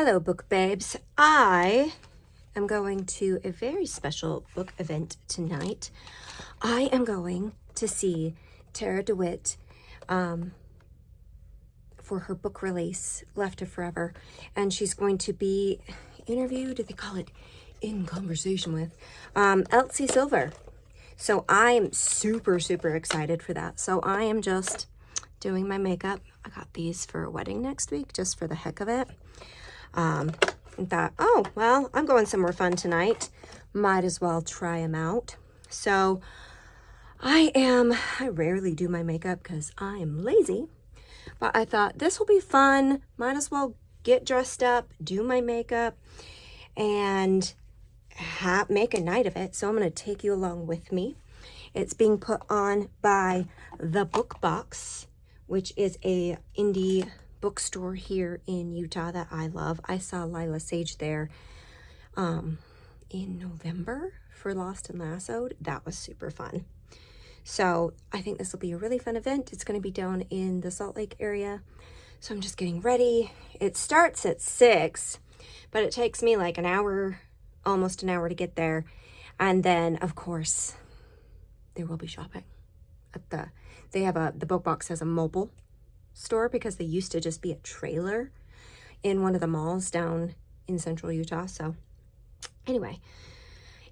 Hello, book babes. I am going to a very special book event tonight. I am going to see Tarah DeWitt for her book release, Left to Forever. And she's going to be interviewed, they call it in conversation with, Elsie Silver. So I'm super excited for that. So I am just doing my makeup. I got these for a wedding next week, just for the heck of it. And thought, oh, well, I'm going somewhere fun tonight. Might as well try them out. So I rarely do my makeup because I am lazy. But I thought this will be fun. Might as well get dressed up, do my makeup, and make a night of it. So I'm going to take you along with me. It's being put on by The Book Box, which is a indie bookstore here in Utah that I love. I saw Lila Sage there in November for Lost and Lassoed. That was super fun. So I think this will be a really fun event. It's going to be down in the Salt Lake area. So I'm just getting ready. It starts at 6, but it takes me like an hour, almost an hour to get there. And then, of course, there will be shopping. The Book Box has a mobile store because they used to just be a trailer in one of the malls down in central Utah. So anyway,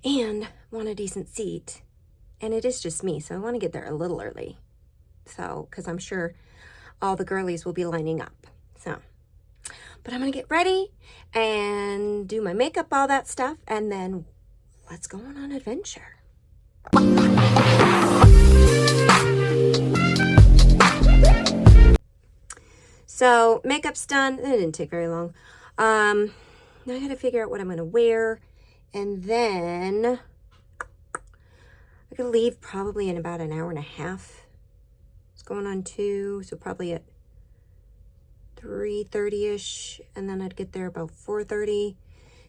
and want a decent seat, and it is just me, so I want to get there a little early, so because I'm sure all the girlies will be lining up. So but I'm gonna get ready and do my makeup, all that stuff, and then let's go on an adventure. So makeup's done. It didn't take very long. Now I gotta figure out what I'm gonna wear, and then I'm gonna leave probably in about an hour and a half. It's going on 2, so probably at 3:30ish, and then I'd get there about 4:30,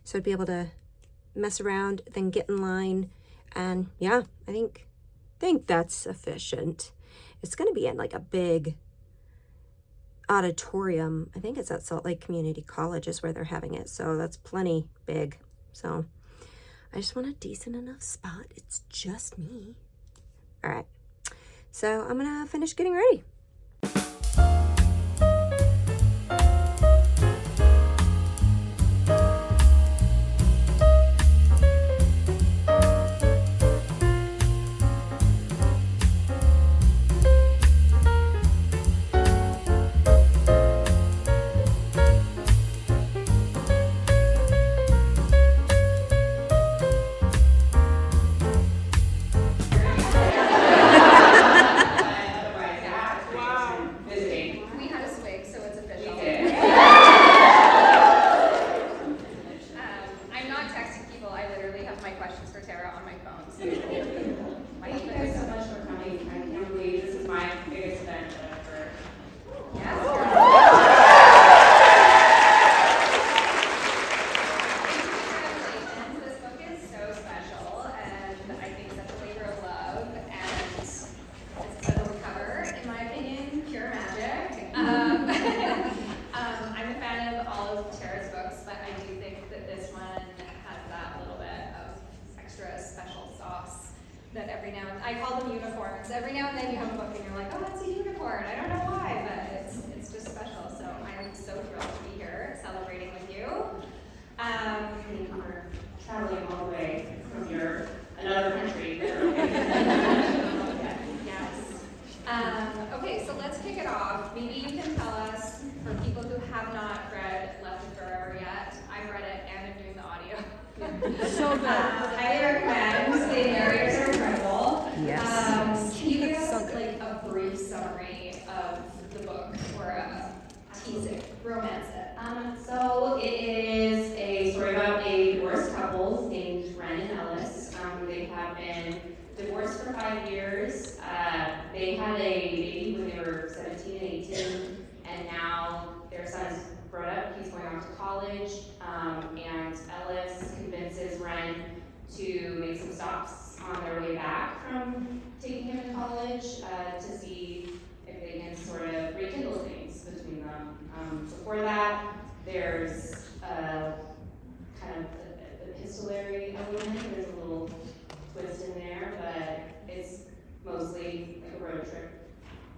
so I'd be able to mess around, then get in line, and yeah, I think that's sufficient. It's gonna be in like a big auditorium. I think it's at Salt Lake Community College is where they're having it, so that's plenty big. So I just want a decent enough spot. It's just me. All right, so I'm gonna finish getting ready. That every now and I call them unicorns. Every now and then you have a book and you're like, oh, that's a unicorn. I don't know why, but it's just special. So I am so thrilled to be here celebrating with you. We're traveling all the way from another country. Yes. Okay, so let's kick it off. Maybe you can tell us, for people who have not read Left to Forever yet, I've read it and I'm doing the audio. So good. Highly recommend. The narrators are incredible. Yes. Can you give us like a brief summary of the book, or tease it, romance it? So it is a story about a divorced couple named Ren and Ellis. They have been divorced for 5 years. They had a baby when they were 17 and 18, and now their son's grown up. He's going off to college, and Ellis convinces Ren to make some stops on their way back from taking him to college to see if they can sort of rekindle things between them. Before that, there's kind of epistolary element. There's a little twist in there, but it's mostly like a road trip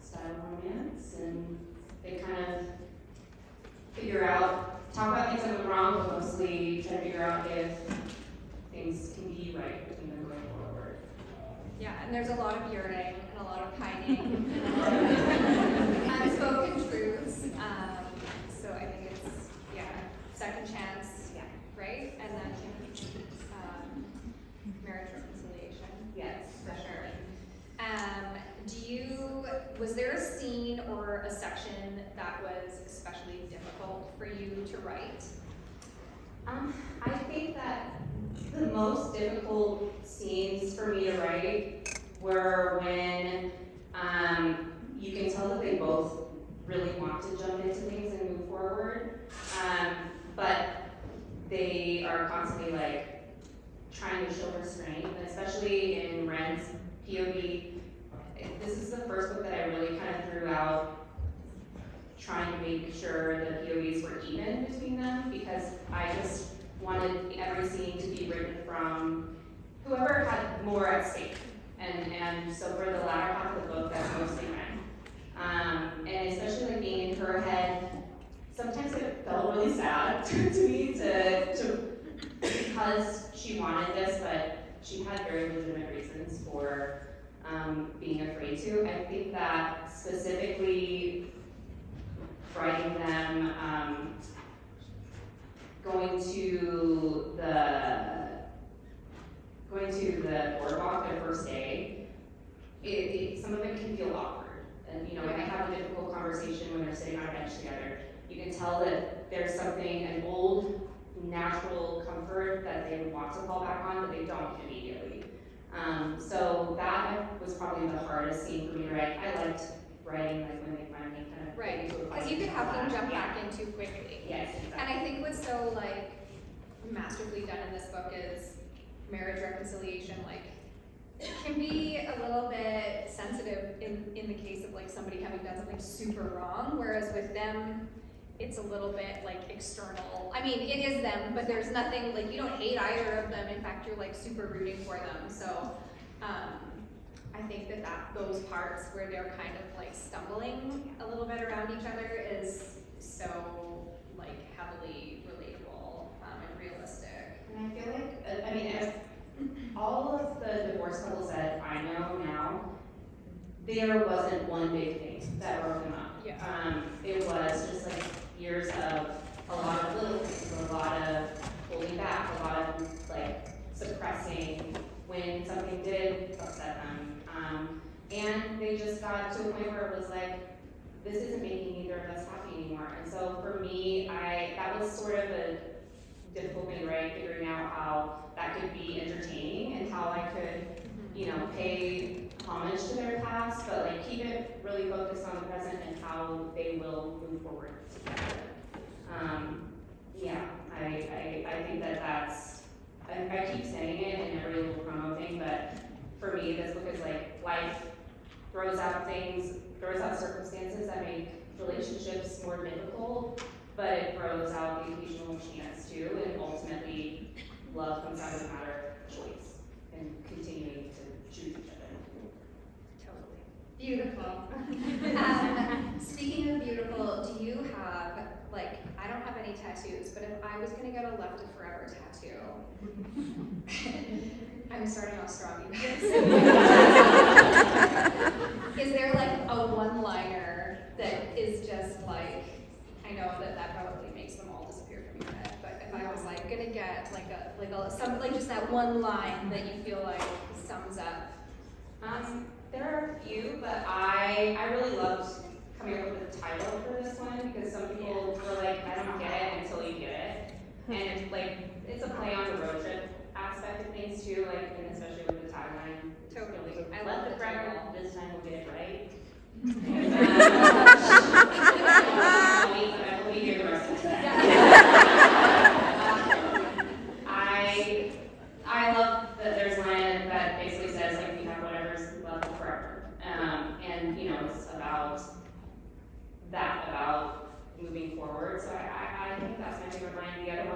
style romance, and they kind of talk about things that went wrong, but mostly try to figure out if things can be right between them going forward. Yeah, and there's a lot of yearning and a lot of pining and a lot of unspoken truths. So I think it's, second chance, right? And then marriage reconciliation. Yes, For sure. Was there a scene or a section that was especially difficult for you to write? I think that the most difficult scenes for me to write were when you can tell that they both really want to jump into things and move forward, but they are constantly like trying to show restraint, especially in Ren's POV. This is the first book that I really kind of threw out trying to make sure the POVs were even between them, because I just wanted every scene to be written from whoever had more at stake. And so for the latter half of the book, that's mostly Ren. And especially like being in her head, sometimes it felt really sad to me because she wanted this, but she had very legitimate reasons for being afraid to. I think that specifically writing them going to the boardwalk their first day, some of it can feel awkward. And when they have a difficult conversation when they're sitting on a bench together, you can tell that there's something, an old natural comfort that they would want to fall back on, but they don't immediately. So that was probably the hardest scene for me to write. I liked writing like when they finally kind of Right, because you could have them jump back in too quickly. Yes, exactly. And I think what's so like masterfully done in this book is marriage reconciliation. Like, it can be a little bit sensitive in the case of like somebody having done something super wrong, whereas with them, it's a little bit like external. I mean, it is them, but there's nothing, like, you don't hate either of them. In fact, you're like super rooting for them. So I think that those parts where they're kind of like stumbling a little bit around each other is so like heavily relatable and realistic. And I feel like, as all of the divorce couples that I know now, there wasn't one big thing that broke them up. Yeah. It was just like years of a lot of little things, a lot of holding back, a lot of like suppressing when something did upset them. And they just got to a point where it was like, this isn't making either of us happy anymore. And so for me, that was sort of a difficult thing, right? Figuring out how that could be entertaining and how I could, pay homage to their past, but like keep it really focused on the present and how they will move forward together. I think that's, I keep saying it in every little promo thing, but for me, this book is like life throws out circumstances that make relationships more difficult, but it throws out the occasional chance too, and ultimately love comes out of a matter of choice and continuing to choose each other. Totally. Beautiful. Speaking of beautiful, do you have, like, I don't have any tattoos, but if I was gonna get a Left It Forever tattoo, I'm starting off strong, you guys. Is there like a one-liner that is just like, I know that probably makes them all disappear from your head, but if I was like gonna get like just that one line that you feel like sums up. There are a few, but I really loved coming up with the title for this one because some people were like, I don't get it until you get it. And it's a play on the road trip aspect of things too, and especially with the tagline. Totally. I love the forever, this time we'll get it right. Let me hear the rest of that. I love that there's a line that basically says we have whatever's left forever. And it's about that, about moving forward. So I think that's my favorite line. The other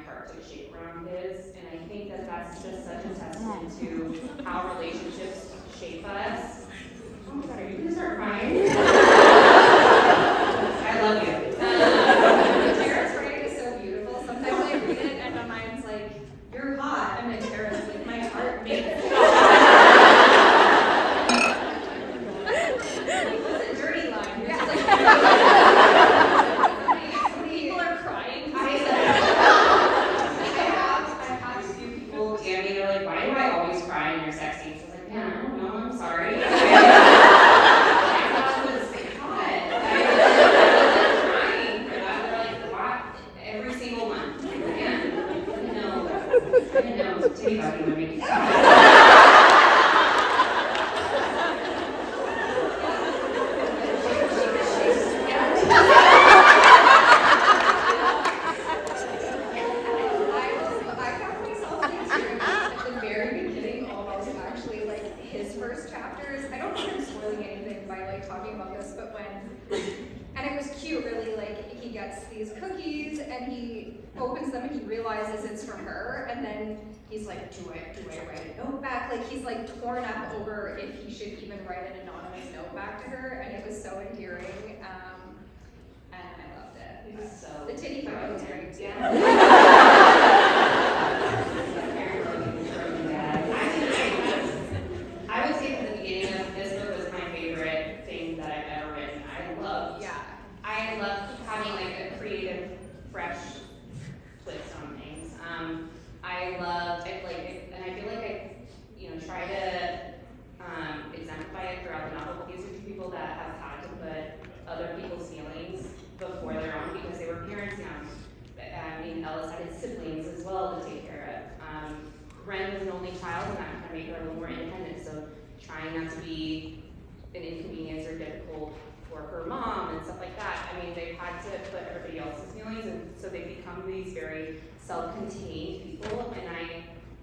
heart to shape around his, and I think that that's just such a testament to how relationships shape us. Oh my God, are you gonna start crying? I love you. Tara's writing is so beautiful. Sometimes I read it and my mind's like, you're hot, and then Tara's like, my heart makes it. Like, what's a dirty line? You're just like, people are crying. I've had a few people DM me, they're like, why do I always cry in your sex scenes? I was like, man, I don't know, I'm sorry. I thought it was hot. I was crying for that. They're like, what? Every single one. Yeah. I didn't know. Titty fucking would make you cry. I found myself thinking at the very beginning almost actually like his first chapters. I don't know if I'm spoiling anything by like talking about this, but and it was cute really, like he gets these cookies and he opens them and he realizes it's from her, and then he's like, do I write a note back? Like he's like torn up over if he should even write an anonymous note back to her, and it was so endearing. And I loved it. It was so The titty photo was great too. I would say at the beginning of this book was my favorite thing that I've ever written. I love having like a creative, fresh twist on things. I feel like I try to exemplify it throughout the novel. These are two people that have had to put other people's feelings before their own because they were parents now. I mean, Ellis had his siblings as well to take care of. Ren was an only child, and that kind of made her a little more independent. So trying not to be an inconvenience or difficult for her mom and stuff like that. I mean, they've had to put everybody else's feelings, and so they become these very self-contained people. And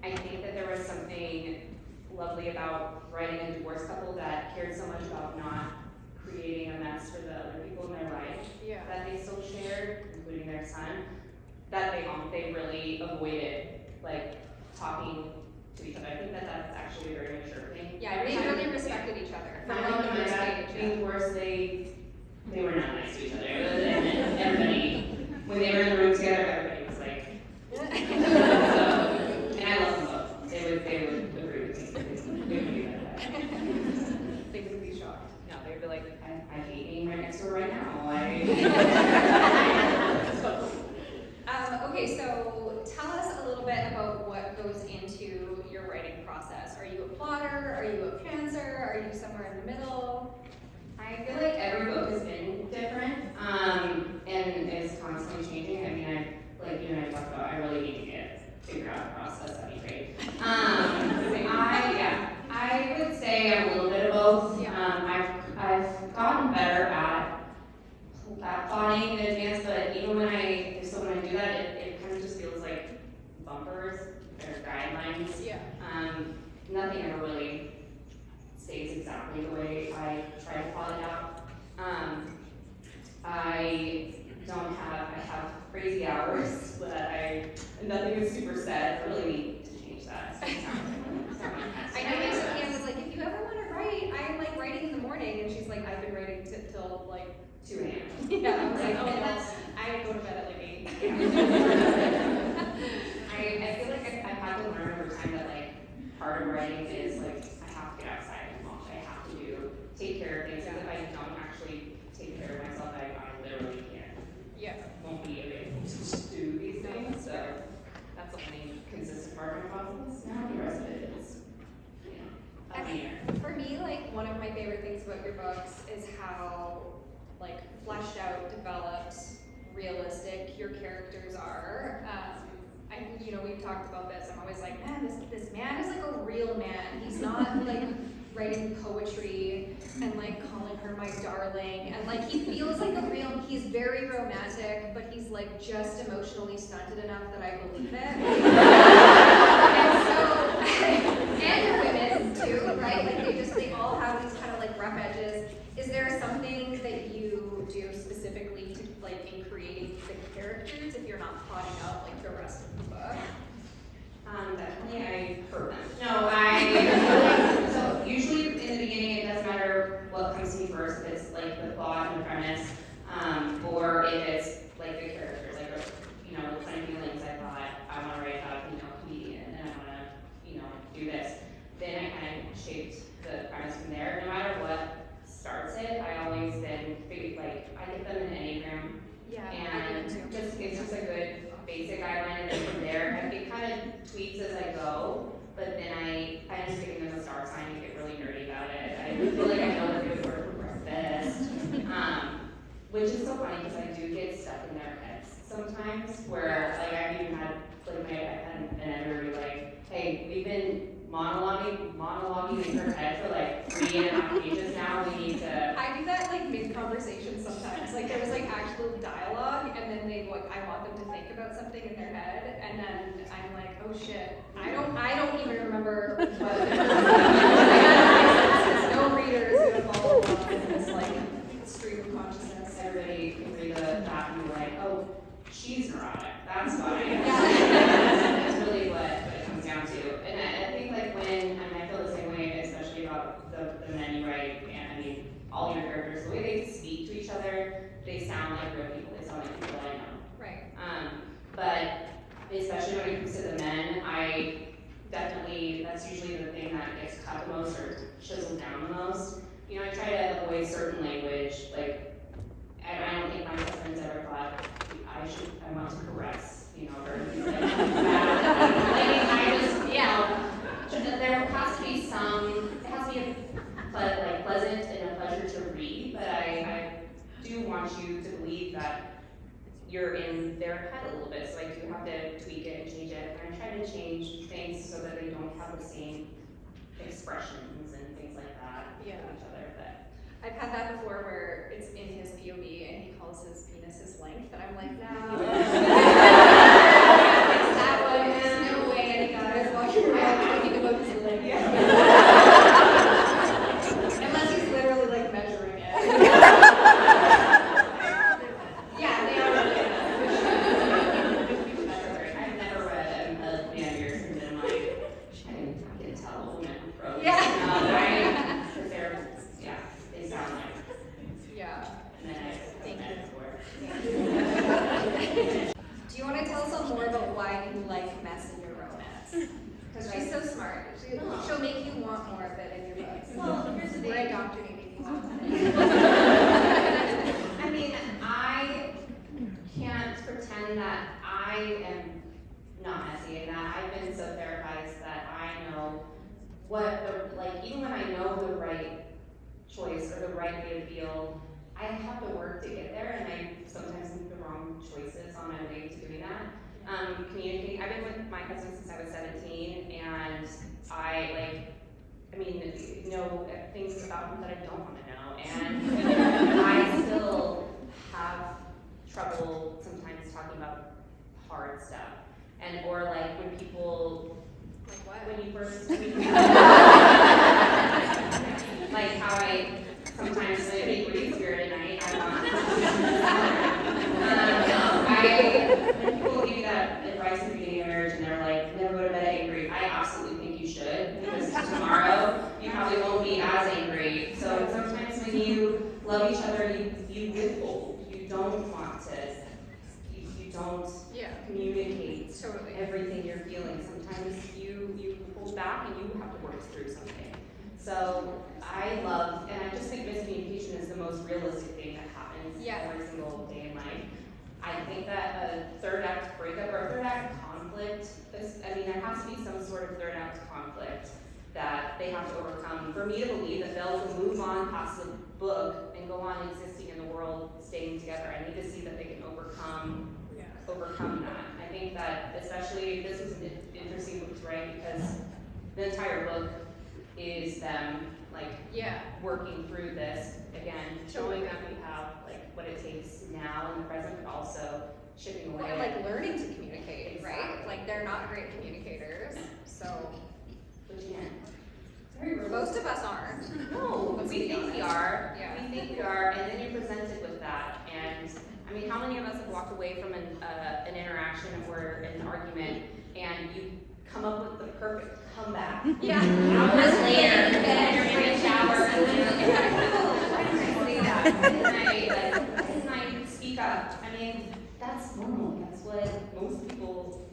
I think that there was something lovely about writing a divorced couple that cared so much about not creating a mess for the other people in their life that they still shared, including their son. That they really avoided like talking to each other. I think that that's actually a very mature thing. Yeah, they really respected each other. From Not like only the first that, stage. being divorced, they were not nice to each other. And everybody, when they were in the room together, everybody was like, and I love them both. They would agree with me. They would be like that. They would be shocked. No, they'd be like, I hate being right next door right now. Okay, so tell us a little bit about what goes into your writing process. Are you a plotter? Are you a pantser? Are you somewhere in the middle? I feel like every book has been different, and is constantly changing. I mean, like you and I talked about, I really need to figure out the process. That'd be great. I would say I'm a little bit of both. I've gotten better at plotting in advance, but even when I do that, it kind of just feels like bumpers or guidelines. Yeah. Nothing ever really stays exactly the way I try to plot it out. I have crazy hours that nothing is super set. I really need to change that. I know Anne was like, if you ever want to write, I'm like writing in the morning, and she's like, I've been writing till like 2 a.m. Yeah, I was like, oh, I go to bed at like 8. I feel like I've had to learn over time that like part of writing is like I have to get outside and walk. I have to take care of things. Because if I don't actually take care of myself, I literally won't be able to do these things. So that's the only consistent part of my process. Now the rest of it is, I mean, for me, like one of my favorite things about your books is how like fleshed out, developed, realistic your characters are. We've talked about this. I'm always like, man, this man is like a real man. He's not like writing poetry and like calling her my darling, and like he feels like a real. He's very romantic, but he's like just emotionally stunted enough that I believe it. And women too, right? Like they all have these kind of like rough edges. Is there something that you do specifically to like in creating the characters if you're not plotting out like the rest of the book? Definitely I hurt them. No, so usually in the beginning it doesn't matter what comes to me first, if it's like the plot and the premise, or if it's like the characters, like, the funny feelings I thought, I want to write about, comedian, and I want to, do this. Then I kind of shaped the premise from there. No matter what starts it, I always then figure, I get them an Enneagram. Yeah, And it's just a good basic guideline, and then from there, it kind of tweaks as I go, but then I just give them a star sign and get really nerdy about it. I feel like I know what they would work for breakfast, which is so funny because I do get stuck in their heads sometimes, where, I've even had, an editor be like, hey, we've been monologuing in her head for 3.5 pages now, we need to... I do that mid-conversation sometimes. There was actual dialogue, and then I want them to think about something in their head, and then I'm like, oh shit, I don't even remember what no reader is gonna follow along in this stream of consciousness. Everybody can read that and be like, oh, she's neurotic, that's fine. Yeah. That's really what it comes down to. And I think I feel the same way, especially about the men you write, and all your characters, the way they speak to each other, they sound like real people, they sound like people I know. Right. But especially when it comes to the men, that's usually the thing that gets cut the most or chiseled down the most. I try to avoid certain language, and I don't think my husband's ever thought I want to caress, or anything like that. There has to be it has to be pleasant and a pleasure to read, but I do want you to believe that you're in their head a little bit, so I do have to tweak it and change it, and I try to change things so that they don't have the same expressions and things like that with each other. But I've had that before where it's in his POV and he calls his penis his length, and I'm like, no. That one, there's no way any guy is walking around talking about his length. Unless he's literally measuring it. Yeah, they are. I've never read a man of yours and been like, I can tell a woman from Yeah. Because they sound like. Yeah. And then Thank you. Before. Do you want to tell us more about why you like mess in your romance? Because she's so smart. She'll make you want more of it in your books. Well, here's the thing. We're indoctrinating you. I can't pretend that I am not messy and that I've been so therapized that I know what even when I know the right choice or the right way to feel, I have to work to get there, and I sometimes make the wrong choices on my way to doing that. Communicating. I've been with my husband since I was 17, and I know things about him that I don't want to know, and I still have trouble sometimes talking about hard stuff, or when people. Like what? When you first. How I sometimes make Reed Spirit at night. When people give you that advice in the beginning of marriage and they're like, never go to bed angry, I absolutely think you should, because tomorrow you probably won't be as angry. So sometimes when you love each other, you withhold. You don't want to. You don't communicate everything you're feeling. Sometimes you hold back and you have to work through something. So I love, and I just think miscommunication is the most realistic thing that happens every single day in life. I think that a third act breakup or a third act conflict, there has to be some sort of third act conflict that they have to overcome. For me to believe that they'll move on past the book and go on existing in the world, staying together, I need to see that they can overcome that. I think that especially this was an interesting book to write because the entire book is them working through this again, showing that we have what it takes now in the present, but also chipping away. And learning to communicate, Exactly. right? They're not great communicators, so. But you can. Most of us aren't. No, Let's we be think we honest. are. Yeah. We think we are, and then you're presented with that, and I mean, how many of us have walked away from an interaction or an argument and you come up with the perfect comeback? Yeah. Hours later, and you're in the shower and you're like, why didn't I say that? Why didn't I speak up? I mean, that's normal. That's what most people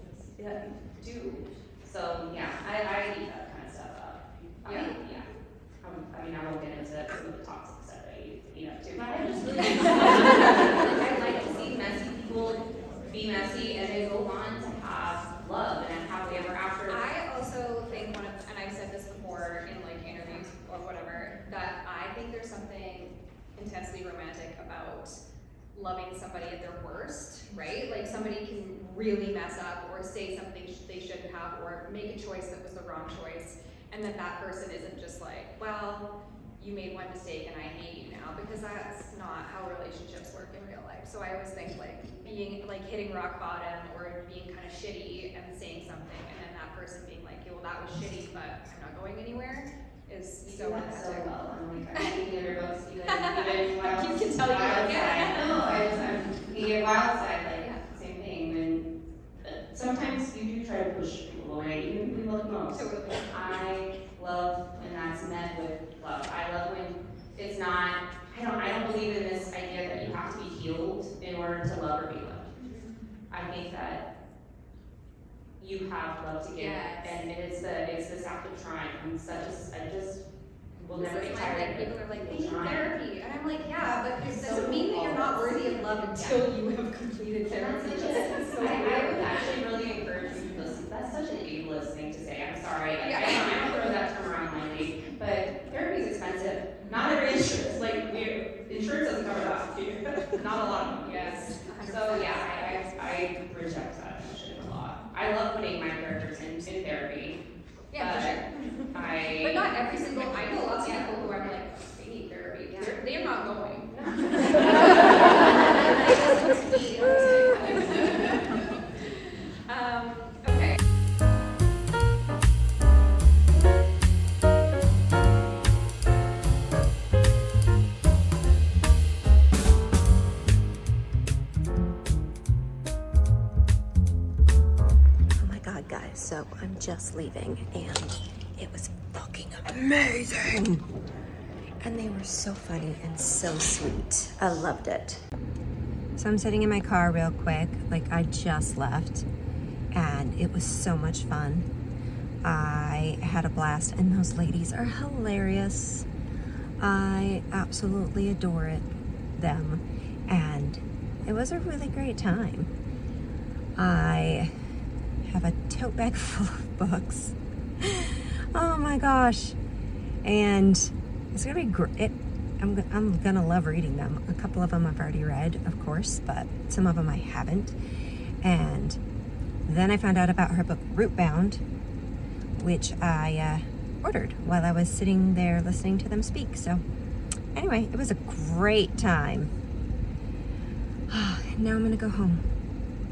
do. So yeah, I eat that kind of stuff up. I mean, I won't get into some of the toxic stuff that I eat up too, but I just really I like to see messy people be messy and then go on to have love and happily ever after. I also think and I've said this before in like interviews or whatever, that I think there's something intensely romantic about loving somebody at their worst, right? Like somebody can really mess up or say something they shouldn't have or make a choice that was the wrong choice, and then that person isn't just like, well, you made one mistake and I hate you now, because that's not how relationships work in real life. So I always think like being like hitting rock bottom or being kind of shitty and saying something, and then that person being like, yeah, well, that was shitty, but I'm not going anywhere, is so romantic. Well. I'm thinking of your books, even wild. You can tell you wild like, side. No, I'm thinking of wild side, like same thing. And sometimes you do try to push people away, even people like most. Totally. I love when that's met with love. I love when it's not. I don't believe in this idea that you have to be healed in order to love or be loved. I think that you have love to give, and it's this act of trying. I just will never get tired. People are like, they need therapy, and I'm like, yeah, but it doesn't mean that you're not worthy of love until you have completed therapy. I would actually really encourage you to listen. That's such an ableist thing to say. I'm sorry. I don't throw that term around lightly, but therapy is expensive. Not every insurance, insurance doesn't cover that. Not a lot of them. Yes. So yeah, I reject that notion a lot. I love putting my characters in therapy. Yeah, for sure. But not every single. I know lots of people who are like, they need therapy. Yeah. They're not going. Okay. Oh my god, guys, so I'm just leaving and it was fucking amazing. And they were so funny and so sweet. I loved it. So I'm sitting in my car real quick, like I just left, and it was so much fun. I had a blast, and those ladies are hilarious. I absolutely adore them, and it was a really great time. I have a tote bag full of books. Oh my gosh. And it's gonna be great. I'm gonna love reading them. A couple of them I've already read, of course, but some of them I haven't. And then I found out about her book Rootbound, which I ordered while I was sitting there listening to them speak. So anyway, it was a great time. Now I'm gonna go home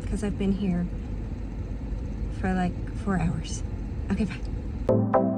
because I've been here for like 4 hours. Okay, bye.